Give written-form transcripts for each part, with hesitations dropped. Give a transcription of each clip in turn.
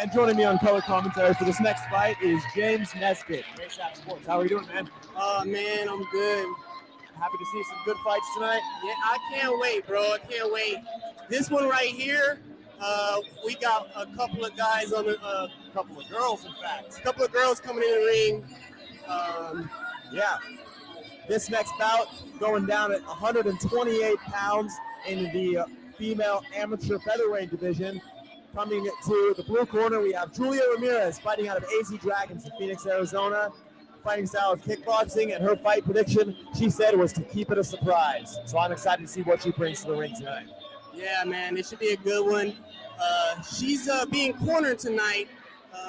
And joining me on color commentary for this next fight is James Nesbitt, ASAP Sports. How are you doing, man? Man, I'm good. Happy to see some good fights tonight. Yeah, I can't wait, bro. I can't wait. This one right here, we got a couple of guys on the, couple of girls, in fact. A couple of girls coming in the ring. Yeah. This next bout going down at 128 pounds in the female amateur featherweight division. Coming to the blue corner, we have Julia Ramirez fighting out of AZ Dragons in Phoenix, Arizona. Fighting style of kickboxing, and her fight prediction, she said, was to keep it a surprise. So I'm excited to see what she brings to the ring tonight. Yeah, man, it should be a good one. She's being cornered tonight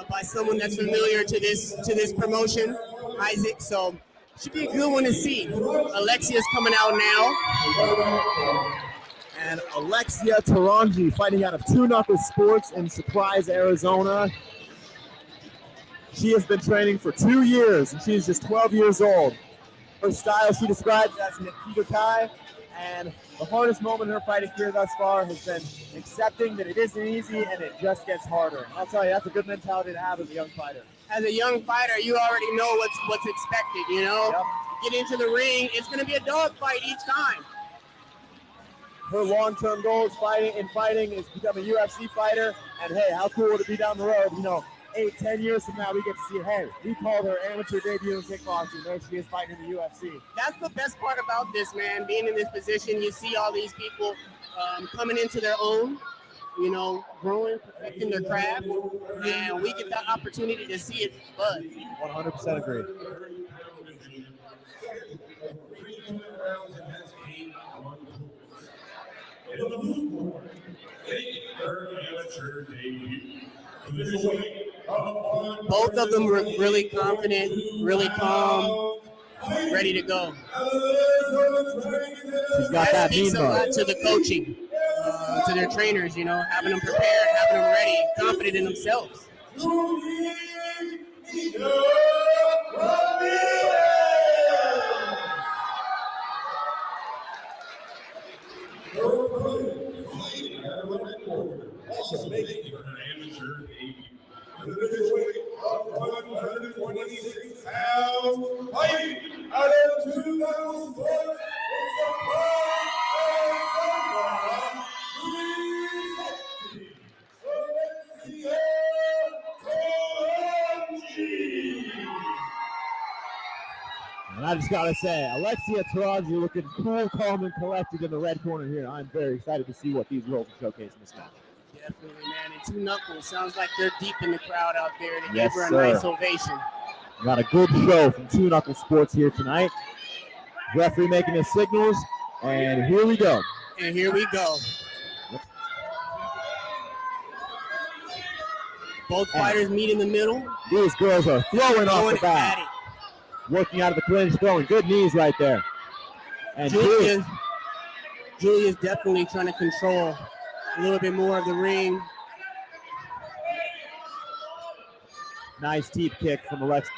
by someone that's familiar to this promotion, Isaac. So should be a good one to see. Alexia's coming out now. And Alexia Taronji fighting out of Knuckle Sports in Suprise, Arizona. She has been training for 2 years, and she is just 12 years old. Her style she describes as Nikidokai, and the hardest moment in her fighting career thus far has been accepting that it isn't easy and it just gets harder. I'll tell you, that's a good mentality to have as a young fighter. As a young fighter, you already know what's expected, you know? Yep. Get into the ring, it's going to be a dogfight each time. Her long-term goal is fighting is to become a UFC fighter. And hey, how cool would it be down the road? 8-10 years from now, we get to see, hey, we called her amateur debut in kickboxing. There she is fighting in the UFC. That's the best part about this, man. Being in this position, you see all these people coming into their own, growing, perfecting their craft, and we get the opportunity to see it buzz. 100% agree. Both of them were really confident, really calm, ready to go. She's got that speaks a lot to the coaching, to their trainers, having them prepared, having them ready, confident in themselves. Also making her amateur debut. Of 126 pounds, fighting out of 2,000 foot, Alexia Taronji. And I just gotta say, Alexia Taronji looking cool, calm, and collected in the red corner here. I'm very excited to see what these girls will showcase in this match. Definitely, man. And 2 Knuckles sounds like they're deep in the crowd out there to Yes, give her a sir. nice ovation. Got a good show from 2 Knuckle Sports here tonight. Referee making his signals, and here we go. And here we go. Both fighters meet in the middle. These girls are throwing off the At bat. it. Working out of the clinch, throwing good knees right there. And Julia's definitely trying to control a little bit more of the ring. Nice deep kick from Alexia.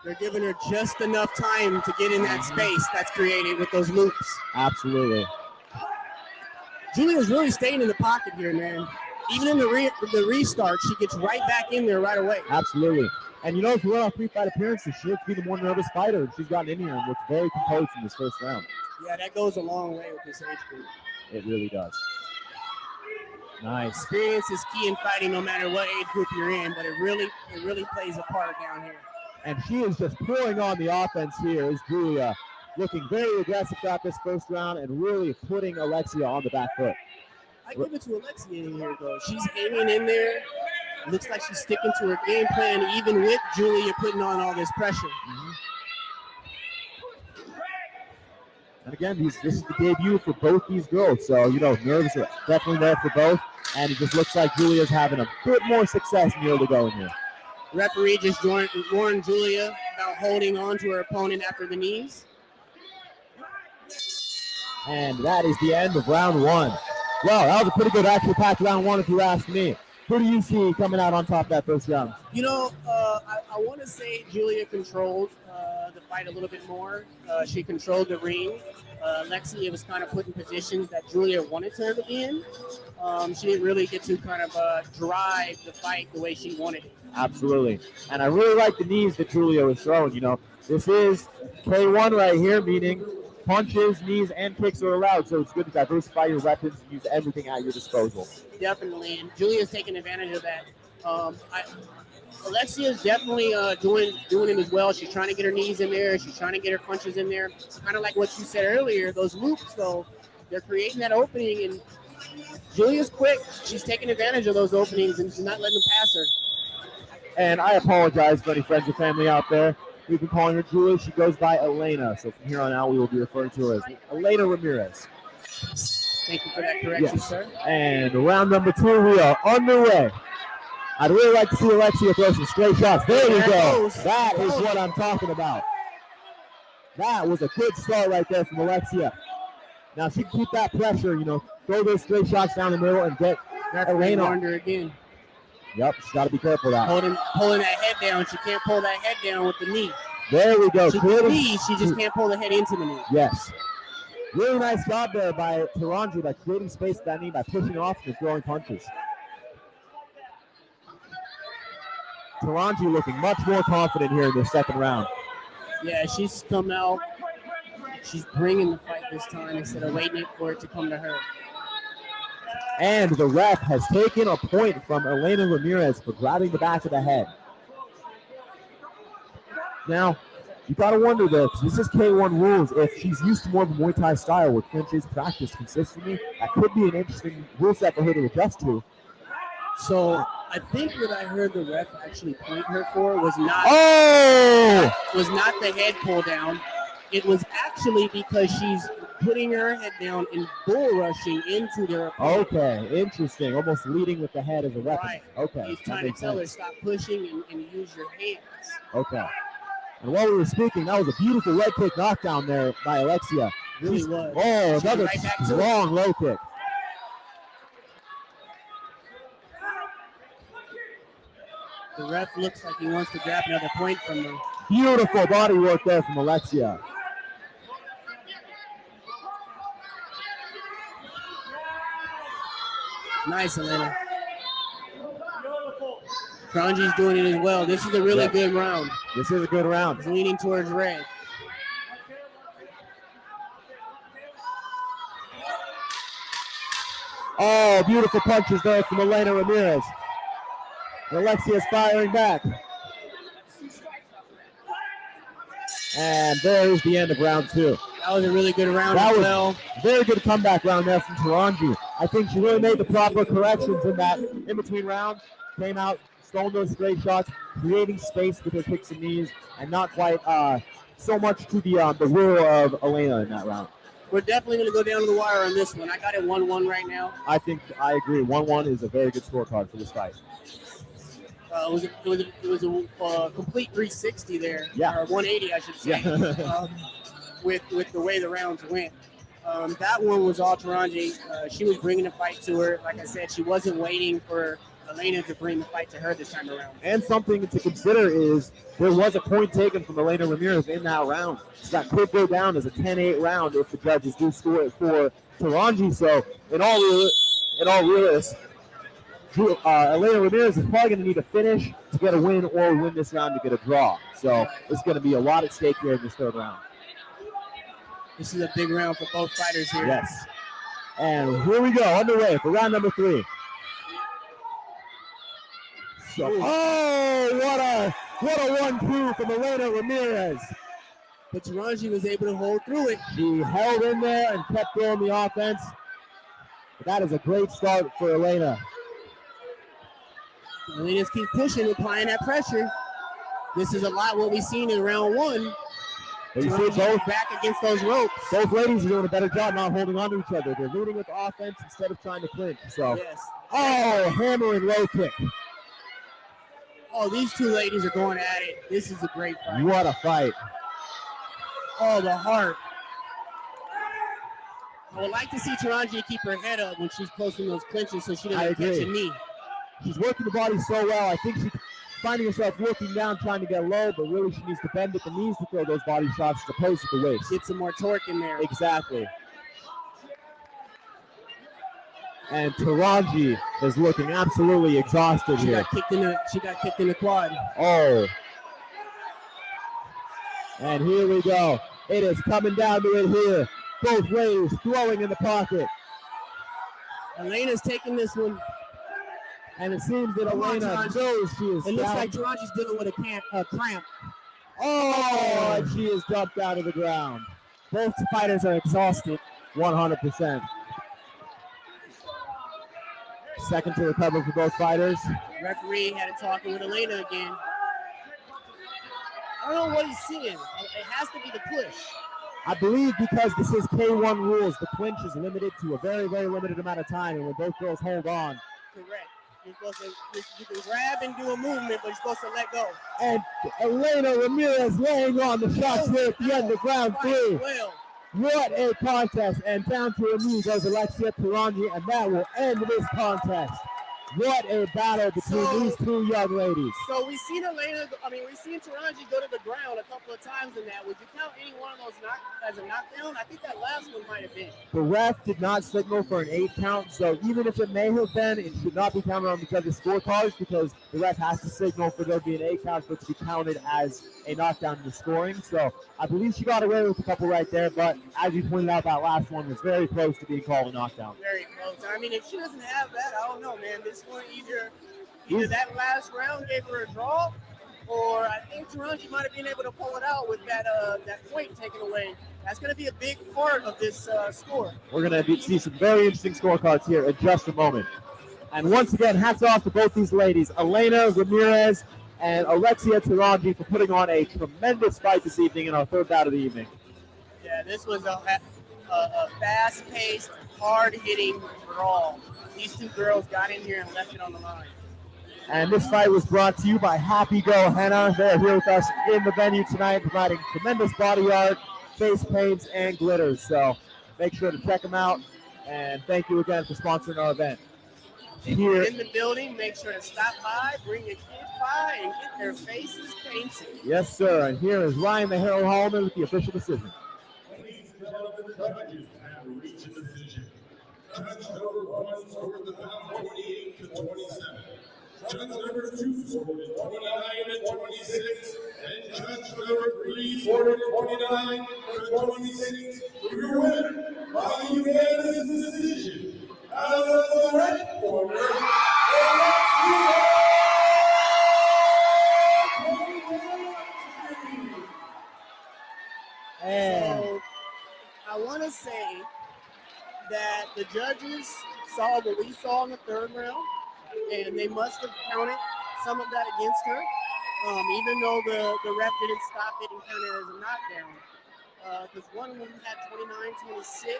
They're giving her just enough time to get in that space that's created with those loops. Absolutely. Julia's really staying in the pocket here, man. Even in the restart, she gets right back in there right away. Absolutely. And if you run off 3 fight appearances, she looks to be the more nervous fighter. She's gotten in here and looks very composed in this first round. Yeah, that goes a long way with this age group. It really does. Nice. Experience is key in fighting no matter what age group you're in, but it really plays a part down here. And she is just pouring on the offense here as Julia, looking very aggressive throughout this first round and really putting Alexia on the back foot. I give it to Alexia in here, though. She's hanging in there. Looks like she's sticking to her game plan, even with Julia putting on all this pressure. And again, this is the debut for both these girls. So, nerves are definitely there for both. And it just looks like Julia's having a bit more success near the going here. Referee just warned Julia about holding on to her opponent after the knees. And that is the end of round one. Well, that was a pretty good action-packed round one if you ask me. Who do you see coming out on top of that first round? I want to say Julia controlled the fight a little bit more. She controlled the ring. Alexia was kind of put in positions that Julia wanted her to be in. She didn't really get to kind of drive the fight the way she wanted it. Absolutely. And I really like the knees that Julia was throwing. This is K1 right here, meaning punches, knees, and kicks are allowed. So it's good to diversify your weapons and use everything at your disposal. Definitely. And Julia's taking advantage of that. Alexia's definitely doing it as well. She's trying to get her knees in there. She's trying to get her punches in there. Kind of like what you said earlier, those loops, though, they're creating that opening. And Julia's quick. She's taking advantage of those openings and she's not letting them pass her. And I apologize for any friends or family out there. We've been calling her Julia. She goes by Elena. So from here on out, we will be referring to her as Elena Ramirez. Thank you for that correction, sir. And round number 2, we are underway. I'd really like to see Alexia throw some straight shots. There we go. That is what I'm talking about. That was a good start right there from Alexia. Now she can keep that pressure, throw those straight shots down the middle and get Elena under again. Yep, she's got to be careful of that. Pulling that head down. She can't pull that head down with the knee. There we go. She can knee, she just can't pull the head into the knee. Yes. Really nice job there by Taronji by creating space with that knee by pushing off and throwing punches. Taronji looking much more confident here in the second round. Yeah, she's come out. She's bringing the fight this time instead of waiting for it to come to her. And the ref has taken a point from Elena Ramirez for grabbing the back of the head. Now, you got to wonder, though, because this is K1 rules, if she's used to more of a Muay Thai style where clinches practice consistently, that could be an interesting rule set for her to adjust to. So I think what I heard the ref actually point her for was not the head pull down. It was actually because she's putting her head down and bull rushing into their opponent. Okay, interesting. Almost leading with the head as a weapon. Right. Okay. He's trying to tell her, stop pushing and use your hands. Okay. And while we were speaking, that was a beautiful leg kick knockdown there by Alexia. It really was. Oh, another strong low kick. The ref looks like he wants to grab another point from her. Beautiful body work there from Alexia. Nice, Elena. Taronji's doing it as well. This is a really good round. This is a good round. He's leaning towards red. Oh, beautiful punches there from Elena Ramirez. Alexia's firing back. And there's the end of round 2. That was a really good round as well. A very good comeback round there from Taronji. I think she really made the proper corrections in that in-between rounds. Came out, stole those straight shots, creating space with her kicks and knees, and not quite so much to the will of Elena in that round. We're definitely going to go down to the wire on this one. I got it 1-1 right now. I think I agree. 1-1 is a very good scorecard for this fight. It was a complete 360 there, yeah. Or 180, I should say, yeah. with the way the rounds went. That one was all Taronji. She was bringing the fight to her. Like I said, she wasn't waiting for Elena to bring the fight to her this time around. And something to consider is there was a point taken from Elena Ramirez in that round. So that could go down as a 10-8 round if the judges do score it for Taronji. So in all realism, Elena Ramirez is probably going to need a finish to get a win or win this round to get a draw. So it's going to be a lot at stake here in this third round. This is a big round for both fighters here. Yes. And here we go, underway for round number 3. So, what a 1-2 from Elena Ramirez. But Taronji was able to hold through it. She held in there and kept throwing the offense. But that is a great start for Elena. Ramirez keeps pushing, applying that pressure. This is a lot what we've seen in round one. But you see both back against those ropes. Both ladies are doing a better job not holding on to each other. They're leading with offense instead of trying to clinch. So, yes. Oh, hammering low kick. Oh, these two ladies are going at it. This is a great fight. What a fight. Oh, the heart. I would like to see Taronji keep her head up when she's closing those clinches so she doesn't catch a knee. She's working the body so well. I think she's finding herself looking down, trying to get low, but really she needs to bend at the knees to throw those body shots as opposed to the waist. Get some more torque in there. Exactly. And Taronji is looking absolutely exhausted here. She got kicked in the quad. Oh. And here we go. It is coming down to it here. Both ladies throwing in the pocket. Elena's taking this one. And it seems that Elena knows she is It looks like Taronji's dealing with a cramp. Oh, and she is dumped out of the ground. Both fighters are exhausted. 100%. Second to recover for both fighters. Referee had it talking with Elena again. I don't know what he's seeing. It has to be the push. I believe because this is K1 rules, the clinch is limited to a very, very limited amount of time, and when both girls hold on. Correct. You're supposed to, you can grab and do a movement, but you're supposed to let go. And Elena Ramirez laying on the shots here at the end of round 3. Well. What a contest. And down to a knee goes Alexia Taronji, and that will end this contest. What a battle between these two young ladies. So we've seen we've seen Taronji go to the ground a couple of times in that. Would you count any one of those as a knockdown? I think that last one might have been. The ref did not signal for an 8 count, so even if it may have been, it should not be counted on the judges' scorecards because the ref has to signal for there to be an 8 count for it to be counted as a knockdown in the scoring. So I believe she got away with a couple right there, but as you pointed out, that last one was very close to being called a knockdown. Very close. I mean, if she doesn't have that, I don't know, man. This one either that last round gave her a draw, or I think Taronji might have been able to pull it out with that point taken away. That's going to be a big part of this score. We're going to see some very interesting scorecards here in just a moment. And once again, hats off to both these ladies, Elena Ramirez and Alexia Taronji, for putting on a tremendous fight this evening in our third bout of the evening. Yeah, this was a fast-paced, hard-hitting brawl. These two girls got in here and left it on the line. And this fight was brought to you by Happy Go Henna. They're here with us in the venue tonight, providing tremendous body art, face paints, and glitters. So make sure to check them out. And thank you again for sponsoring our event. If you're in the building, make sure to stop by, bring your kids by, and get their faces painted. Yes, sir. And here is Ryan the Hero Hallman with the official decision. Ladies and gentlemen, the judges have reached a decision. Judge number 1 scored the bout 28 to 27. Judge number 2 scored it 29 to 26. And judge number 3 scored it 29 to 26. For your winner, by unanimous decision, out of the red corner, Alexia Taronji. So I want to say that the judges saw what we saw in the third round, and they must have counted some of that against her, even though the ref didn't stop it and count it as a knockdown. Because one of them had 29-26.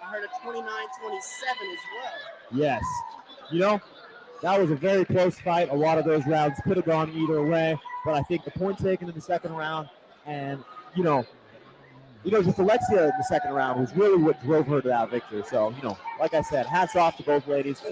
I heard a 29-27 as well. Yes. You know, that was a very close fight. A lot of those rounds could have gone either way, but I think the point taken in the second round and, just Alexia in the second round was really what drove her to that victory. So, like I said, hats off to both ladies.